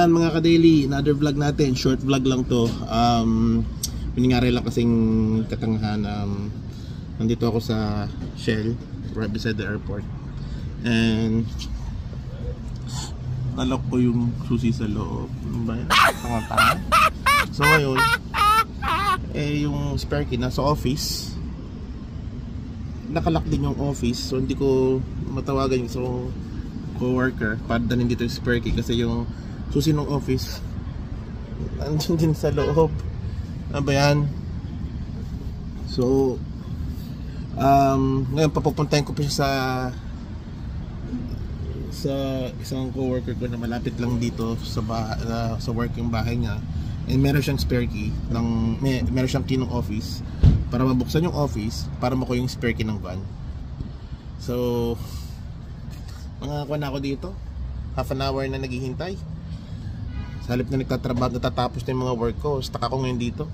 Ayan mga ka-daily, another vlog natin. Short vlog lang to. Nangyari lang kasing katangahan. Nandito ako sa Shell, right beside the airport. And nalok ko yung susi sa loob. Tanga-tanga. So ngayon, yung spare key nasa office. Nakalock din yung office. So hindi ko matawagan yung co-worker para dalhin dito yung spare key kasi yung susi ng office andun din sa loob. Ano ba yan? So ngayon papupuntahin ko pa siya sa isang co-worker ko na malapit lang dito sa work yung bahay niya. And meron siyang spare key meron siyang key ng office para mabuksan yung office para makuha yung spare key ng van. So mga kuha na ako dito, half an hour na naghihintay. Sa halip na natatapos na yung mga work ko, stuck ako ngayon dito.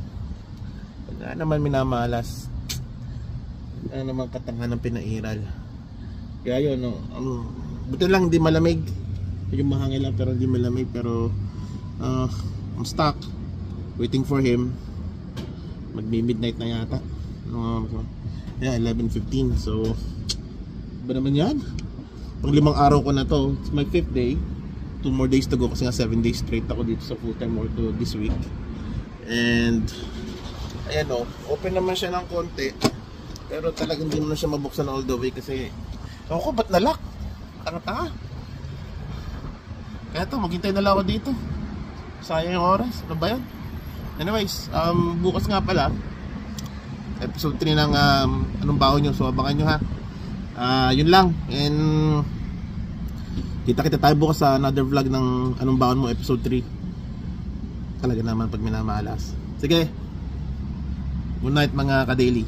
Wala naman minamalas. Wala naman katangahan ng pinairal. Kaya yun, no, buti lang hindi malamig. Medyo mahangin lang pero hindi malamig. Pero I'm stuck, waiting for him. Magmi-midnight na yata. Yeah, 11:15. So ba naman yan? Pang 5 araw ko na to. It's my 5th day. 2 more days to go kasi nga 7 days straight ako dito sa full-time work to this week. And ayan o, open naman siya ng konti. Pero talagang hindi mo na siya mabuksan all the way kasi ako ba't nalock? Tanga-tanga. Kaya to, maghintay na lang ako dito. Sayang yung oras. Ano ba yan? Anyways, bukas nga pala episode 3 ng anong baon nyo. So abangan nyo ha. Yun lang. And kita tayo bukas sa another vlog ng anong baon mo episode 3. Talaga naman pag minamalas. Sige, good night mga ka-daily.